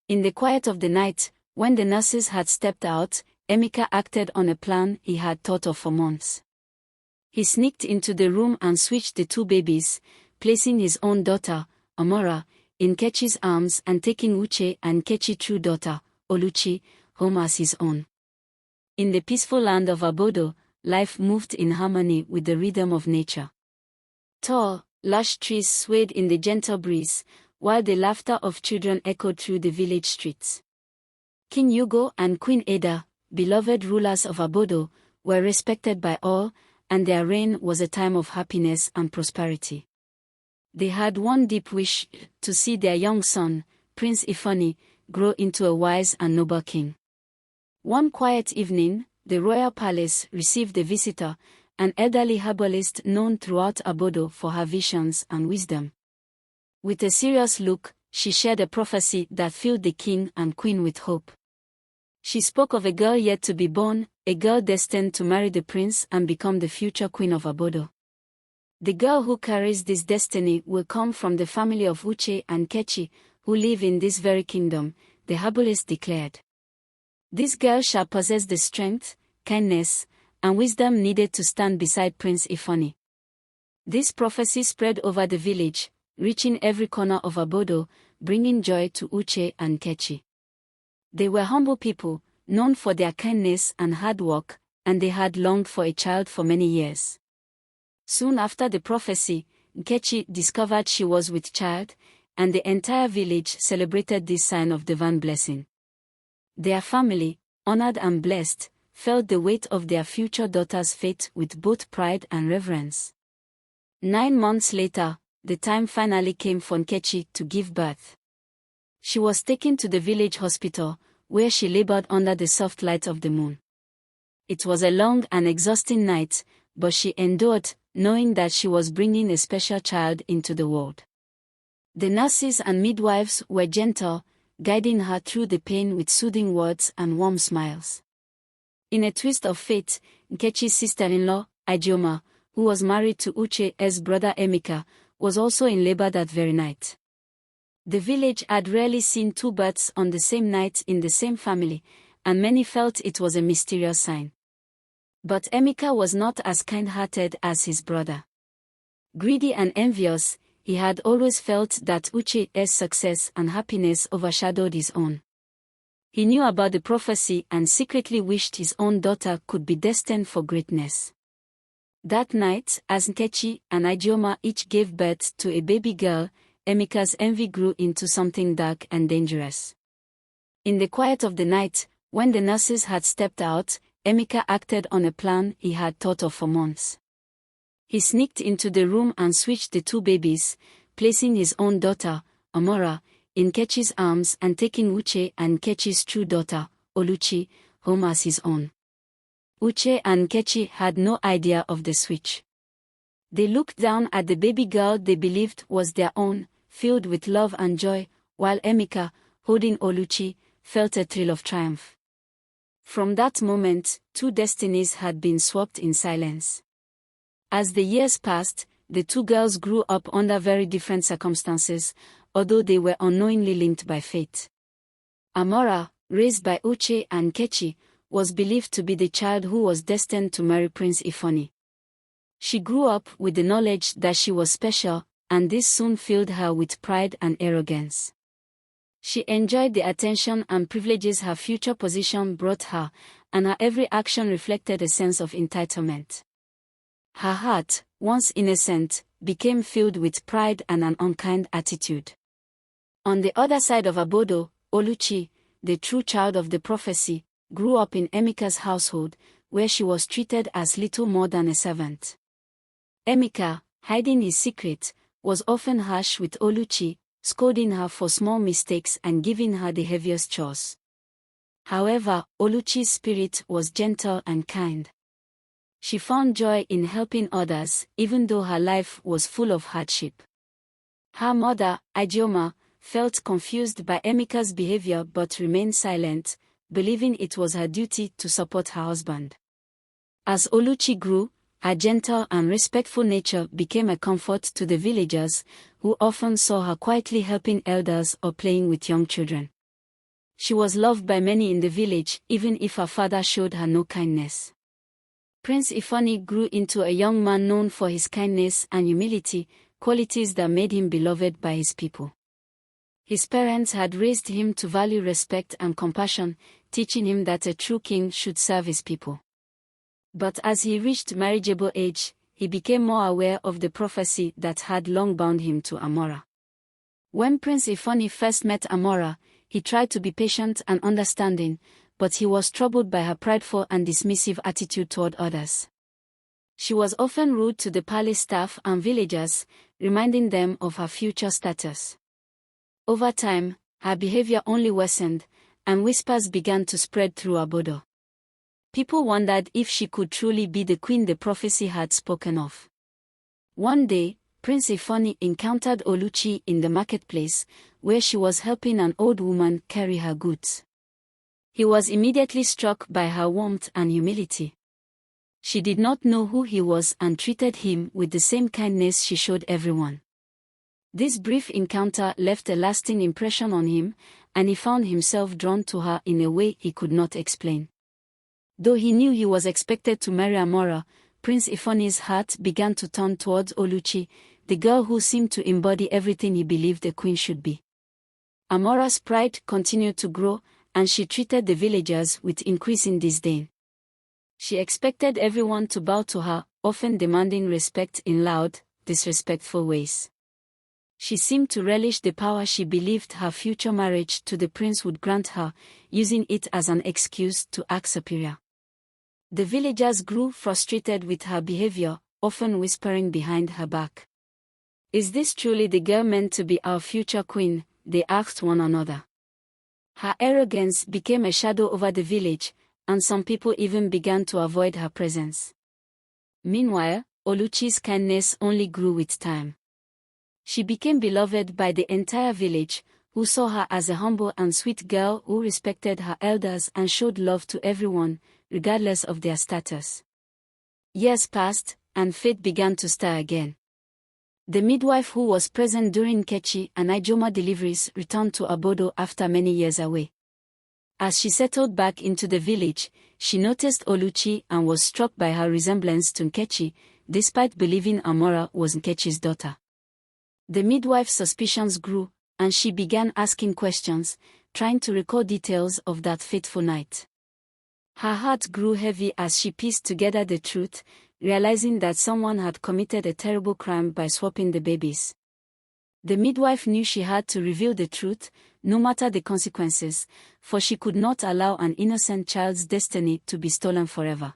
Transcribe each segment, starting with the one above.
In the quiet of the night, when the nurses had stepped out, Emeka acted on a plan he had thought of for months. He sneaked into the room and switched the two babies, placing his own daughter, Amora, in Nkechi's arms and taking Uche and Nkechi's true daughter, Oluchi, home as his own. In the peaceful land of Obodo, life moved in harmony with the rhythm of nature. Tall, lush trees swayed in the gentle breeze, while the laughter of children echoed through the village streets. King Hugo and Queen Ada, beloved rulers of Obodo, were respected by all, and their reign was a time of happiness and prosperity. They had one deep wish: to see their young son, Prince Ifeanyi, grow into a wise and noble king. One quiet evening, the royal palace received a visitor, an elderly herbalist known throughout Obodo for her visions and wisdom. With a serious look, she shared a prophecy that filled the king and queen with hope. She spoke of a girl yet to be born, a girl destined to marry the prince and become the future queen of Obodo. The girl who carries this destiny will come from the family of Uche and Nkechi, who live in this very kingdom, the herbalist declared. This girl shall possess the strength, kindness, and wisdom needed to stand beside Prince Ifeanyi. This prophecy spread over the village, reaching every corner of Obodo, bringing joy to Uche and Nkechi. They were humble people, known for their kindness and hard work, and they had longed for a child for many years. Soon after the prophecy, Nkechi discovered she was with child, and the entire village celebrated this sign of divine blessing. Their family, honored and blessed, felt the weight of their future daughter's fate with both pride and reverence. 9 months later, the time finally came for Nkechi to give birth. She was taken to the village hospital, where she labored under the soft light of the moon. It was a long and exhausting night, but she endured, knowing that she was bringing a special child into the world. The nurses and midwives were gentle, guiding her through the pain with soothing words and warm smiles. In a twist of fate, Nkechi's sister-in-law, Ijeoma, who was married to Uche's brother Emeka, was also in labor that very night. The village had rarely seen two births on the same night in the same family, and many felt it was a mysterious sign. But Emeka was not as kind-hearted as his brother. Greedy and envious, he had always felt that Uche's success and happiness overshadowed his own. He knew about the prophecy and secretly wished his own daughter could be destined for greatness. That night, as Nkechi and Ijeoma each gave birth to a baby girl, Emeka's envy grew into something dark and dangerous. In the quiet of the night, when the nurses had stepped out, Emeka acted on a plan he had thought of for months. He sneaked into the room and switched the two babies, placing his own daughter, Amora, in Nkechi's arms and taking Uche and Nkechi's true daughter, Oluchi, home as his own. Uche and Nkechi had no idea of the switch. They looked down at the baby girl they believed was their own, filled with love and joy, while Emeka, holding Oluchi, felt a thrill of triumph. From that moment, two destinies had been swapped in silence. As the years passed, the two girls grew up under very different circumstances, although they were unknowingly linked by fate. Amora, raised by Uche and Nkechi, was believed to be the child who was destined to marry Prince Ifeanyi. She grew up with the knowledge that she was special, and this soon filled her with pride and arrogance. She enjoyed the attention and privileges her future position brought her, and her every action reflected a sense of entitlement. Her heart, once innocent, became filled with pride and an unkind attitude. On the other side of Obodo, Oluchi, the true child of the prophecy, grew up in Emeka's household, where she was treated as little more than a servant. Emeka, hiding his secret, was often harsh with Oluchi, scolding her for small mistakes and giving her the heaviest chores. However, Oluchi's spirit was gentle and kind. She found joy in helping others, even though her life was full of hardship. Her mother, Ijeoma, felt confused by Emeka's behavior but remained silent, believing it was her duty to support her husband. As Oluchi grew, her gentle and respectful nature became a comfort to the villagers, who often saw her quietly helping elders or playing with young children. She was loved by many in the village, even if her father showed her no kindness. Prince Ifeanyi grew into a young man known for his kindness and humility, qualities that made him beloved by his people. His parents had raised him to value respect and compassion, teaching him that a true king should serve his people. But as he reached marriageable age, he became more aware of the prophecy that had long bound him to Amora. When Prince Ifeanyi first met Amora, he tried to be patient and understanding, but he was troubled by her prideful and dismissive attitude toward others. She was often rude to the palace staff and villagers, reminding them of her future status. Over time, her behavior only worsened, and whispers began to spread through Obodo. People wondered if she could truly be the queen the prophecy had spoken of. One day, Prince Ifeanyi encountered Oluchi in the marketplace, where she was helping an old woman carry her goods. He was immediately struck by her warmth and humility. She did not know who he was and treated him with the same kindness she showed everyone. This brief encounter left a lasting impression on him, and he found himself drawn to her in a way he could not explain. Though he knew he was expected to marry Amora, Prince Ifeanyi's heart began to turn towards Oluchi, the girl who seemed to embody everything he believed a queen should be. Amora's pride continued to grow, and she treated the villagers with increasing disdain. She expected everyone to bow to her, often demanding respect in loud, disrespectful ways. She seemed to relish the power she believed her future marriage to the prince would grant her, using it as an excuse to act superior. The villagers grew frustrated with her behavior, often whispering behind her back. "Is this truly the girl meant to be our future queen?" they asked one another. Her arrogance became a shadow over the village, and some people even began to avoid her presence. Meanwhile, Oluchi's kindness only grew with time. She became beloved by the entire village, who saw her as a humble and sweet girl who respected her elders and showed love to everyone, regardless of their status. Years passed, and fate began to stir again. The midwife who was present during Nkechi and Ijoma deliveries returned to Obodo after many years away. As she settled back into the village, she noticed Oluchi and was struck by her resemblance to Nkechi, despite believing Amora was Nkechi's daughter. The midwife's suspicions grew, and she began asking questions, trying to recall details of that fateful night. Her heart grew heavy as she pieced together the truth, realizing that someone had committed a terrible crime by swapping the babies. The midwife knew she had to reveal the truth, no matter the consequences, for she could not allow an innocent child's destiny to be stolen forever.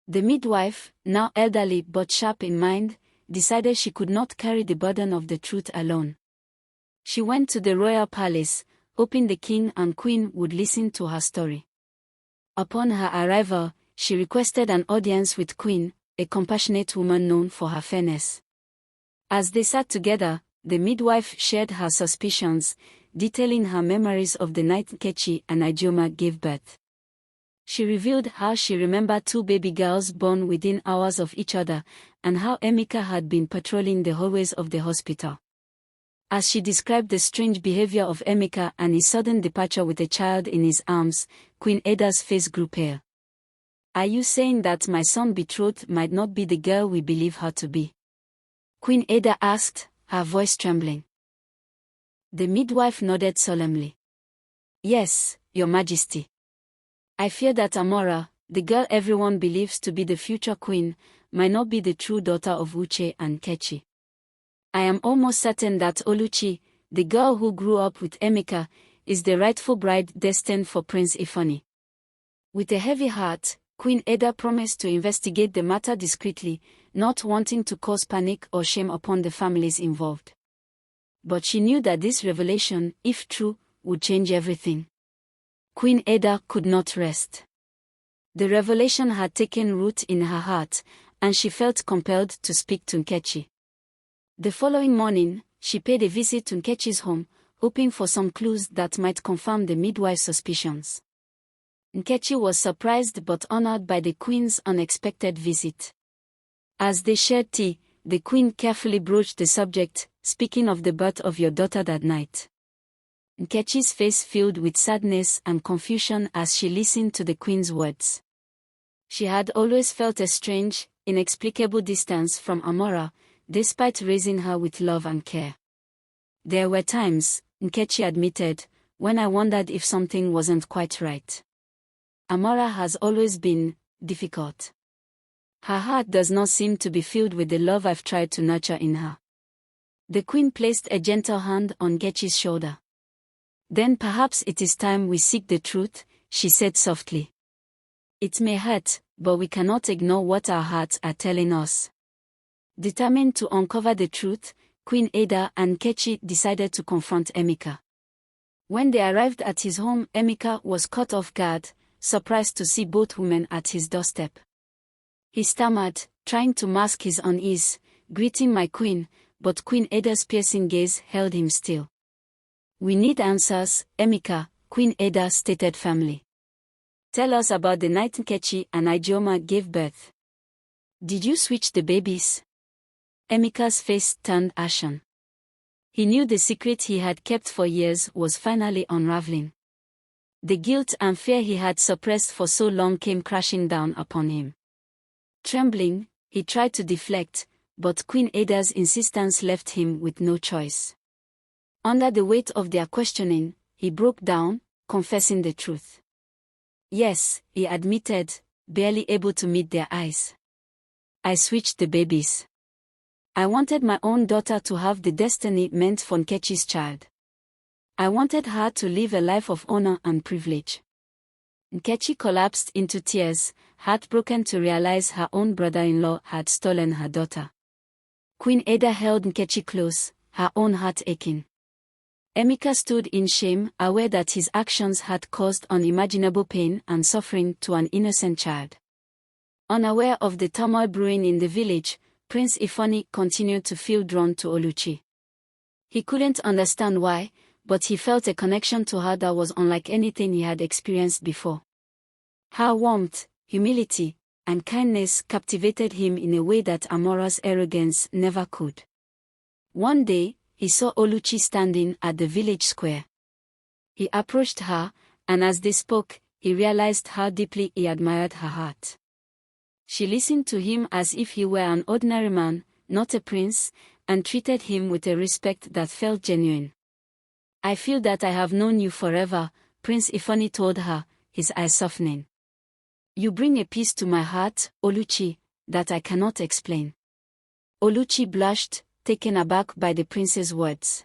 The midwife, now elderly but sharp in mind, decided she could not carry the burden of the truth alone. She went to the royal palace, hoping the king and queen would listen to her story. Upon her arrival, she requested an audience with Queen, a compassionate woman known for her fairness. As they sat together, the midwife shared her suspicions, detailing her memories of the night Nkechi and Ijoma gave birth. She revealed how she remembered two baby girls born within hours of each other, and how Emeka had been patrolling the hallways of the hospital. As she described the strange behavior of Emeka and his sudden departure with a child in his arms, Queen Eda's face grew pale. "Are you saying that my son betrothed might not be the girl we believe her to be?" Queen Eda asked, her voice trembling. The midwife nodded solemnly. "Yes, Your Majesty. I fear that Amora, the girl everyone believes to be the future queen, might not be the true daughter of Uche and Nkechi. I am almost certain that Oluchi, the girl who grew up with Emeka, is the rightful bride destined for Prince Ifeanyi." With a heavy heart, Queen Eda promised to investigate the matter discreetly, not wanting to cause panic or shame upon the families involved. But she knew that this revelation, if true, would change everything. Queen Eda could not rest. The revelation had taken root in her heart, and she felt compelled to speak to Nkechi. The following morning, she paid a visit to Nkechi's home, hoping for some clues that might confirm the midwife's suspicions. Nkechi was surprised but honored by the queen's unexpected visit. As they shared tea, the queen carefully broached the subject, speaking of the birth of your daughter that night. Nkechi's face filled with sadness and confusion as she listened to the queen's words. She had always felt a strange, inexplicable distance from Amora, despite raising her with love and care. There were times, Nkechi admitted, when I wondered if something wasn't quite right. Amora has always been difficult. Her heart does not seem to be filled with the love I've tried to nurture in her. The queen placed a gentle hand on Nkechi's shoulder. Then perhaps it is time we seek the truth, she said softly. It may hurt, but we cannot ignore what our hearts are telling us. Determined to uncover the truth, Queen Ada and Nkechi decided to confront Emeka. When they arrived at his home, Emeka was caught off guard, surprised to see both women at his doorstep. He stammered, trying to mask his unease, "Greeting my queen," but Queen Ada's piercing gaze held him still. "We need answers, Emeka," Queen Ada stated firmly. "Tell us about the night Nkechi and Ijeoma gave birth. Did you switch the babies?" Emeka's face turned ashen. He knew the secret he had kept for years was finally unraveling. The guilt and fear he had suppressed for so long came crashing down upon him. Trembling, he tried to deflect, but Queen Ada's insistence left him with no choice. Under the weight of their questioning, he broke down, confessing the truth. "Yes," he admitted, barely able to meet their eyes. "I switched the babies. I wanted my own daughter to have the destiny meant for Nkechi's child. I wanted her to live a life of honor and privilege." Nkechi collapsed into tears, heartbroken to realize her own brother-in-law had stolen her daughter. Queen Ada held Nkechi close, her own heart aching. Emeka stood in shame, aware that his actions had caused unimaginable pain and suffering to an innocent child. Unaware of the turmoil brewing in the village, Prince Ifeanyi continued to feel drawn to Oluchi. He couldn't understand why, but he felt a connection to her that was unlike anything he had experienced before. Her warmth, humility, and kindness captivated him in a way that Amora's arrogance never could. One day, he saw Oluchi standing at the village square. He approached her, and as they spoke, he realized how deeply he admired her heart. She listened to him as if he were an ordinary man, not a prince, and treated him with a respect that felt genuine. "I feel that I have known you forever," Prince Ifeanyi told her, his eyes softening. "You bring a peace to my heart, Oluchi, that I cannot explain." Oluchi blushed, taken aback by the prince's words.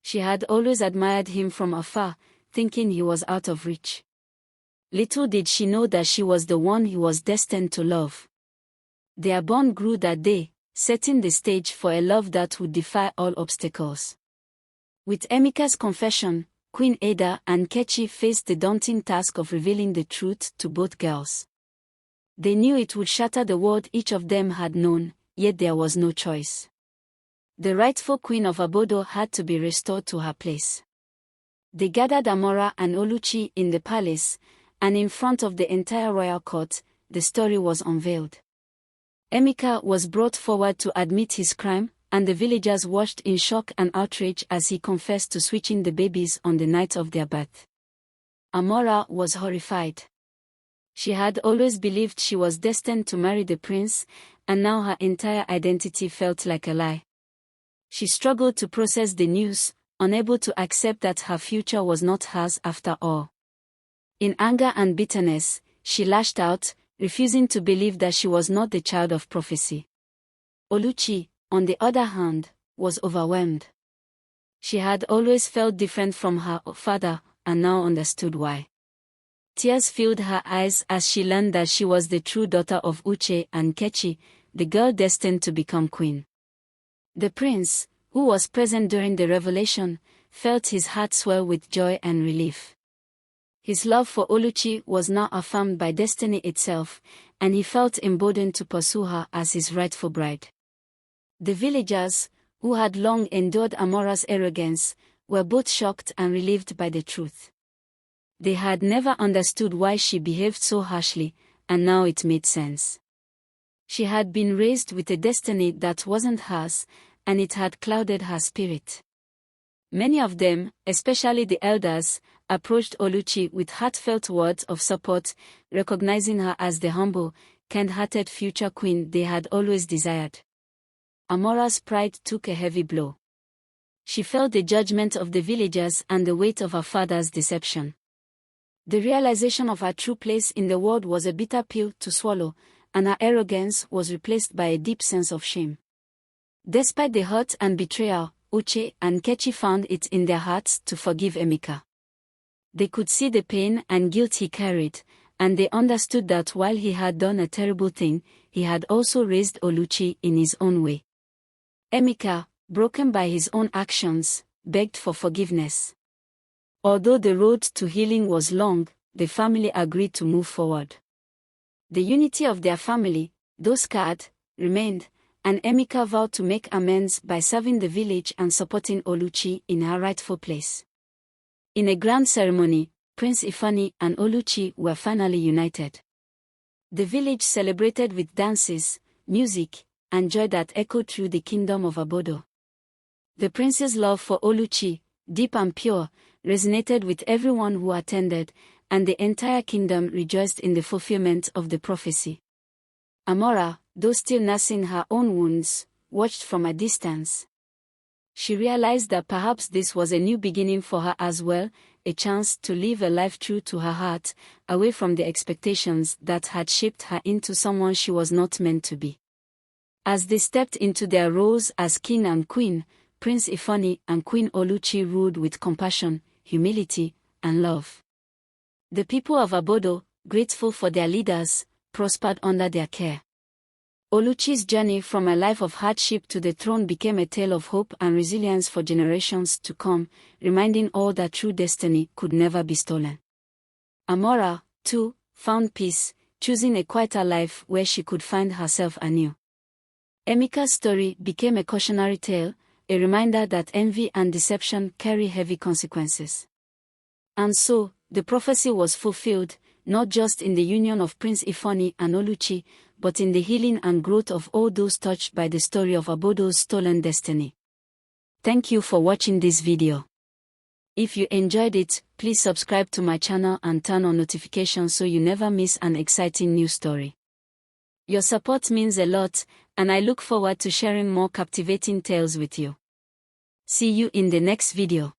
She had always admired him from afar, thinking he was out of reach. Little did she know that she was the one he was destined to love. Their bond grew that day, setting the stage for a love that would defy all obstacles. With Emeka's confession, Queen Ada and Nkechi faced the daunting task of revealing the truth to both girls. They knew it would shatter the world each of them had known, yet there was no choice. The rightful queen of Obodo had to be restored to her place. They gathered Amora and Oluchi in the palace, and in front of the entire royal court, the story was unveiled. Emeka was brought forward to admit his crime, and the villagers watched in shock and outrage as he confessed to switching the babies on the night of their birth. Amora was horrified. She had always believed she was destined to marry the prince, and now her entire identity felt like a lie. She struggled to process the news, unable to accept that her future was not hers after all. In anger and bitterness, she lashed out, refusing to believe that she was not the child of prophecy. Oluchi, on the other hand, was overwhelmed. She had always felt different from her father, and now understood why. Tears filled her eyes as she learned that she was the true daughter of Uche and Nkechi, the girl destined to become queen. The prince, who was present during the revelation, felt his heart swell with joy and relief. His love for Oluchi was now affirmed by destiny itself, and he felt emboldened to pursue her as his rightful bride. The villagers, who had long endured Amora's arrogance, were both shocked and relieved by the truth. They had never understood why she behaved so harshly, and now it made sense. She had been raised with a destiny that wasn't hers, and it had clouded her spirit. Many of them, especially the elders, approached Oluchi with heartfelt words of support, recognizing her as the humble, kind-hearted future queen they had always desired. Amora's pride took a heavy blow. She felt the judgment of the villagers and the weight of her father's deception. The realization of her true place in the world was a bitter pill to swallow, and her arrogance was replaced by a deep sense of shame. Despite the hurt and betrayal, Uche and Kechi found it in their hearts to forgive Emeka. They could see the pain and guilt he carried, and they understood that while he had done a terrible thing, he had also raised Oluchi in his own way. Emeka, broken by his own actions, begged for forgiveness. Although the road to healing was long, the family agreed to move forward. The unity of their family, though scarred, remained, and Emeka vowed to make amends by serving the village and supporting Oluchi in her rightful place. In a grand ceremony, Prince Ifeanyi and Oluchi were finally united. The village celebrated with dances, music, and joy that echoed through the kingdom of Obodo. The prince's love for Oluchi, deep and pure, resonated with everyone who attended, and the entire kingdom rejoiced in the fulfillment of the prophecy. Amora, though still nursing her own wounds, watched from a distance. She realized that perhaps this was a new beginning for her as well, a chance to live a life true to her heart, away from the expectations that had shaped her into someone she was not meant to be. As they stepped into their roles as king and queen, Prince Ifeanyi and Queen Oluchi ruled with compassion, humility, and love. The people of Obodo, grateful for their leaders, prospered under their care. Oluchi's journey from a life of hardship to the throne became a tale of hope and resilience for generations to come, reminding all that true destiny could never be stolen. Amora, too, found peace, choosing a quieter life where she could find herself anew. Emeka's story became a cautionary tale, a reminder that envy and deception carry heavy consequences. And so, the prophecy was fulfilled, not just in the union of Prince Ifeanyi and Oluchi, but in the healing and growth of all those touched by the story of Obodo's stolen destiny. Thank you for watching this video. If you enjoyed it, please subscribe to my channel and turn on notifications so you never miss an exciting new story. Your support means a lot, and I look forward to sharing more captivating tales with you. See you in the next video.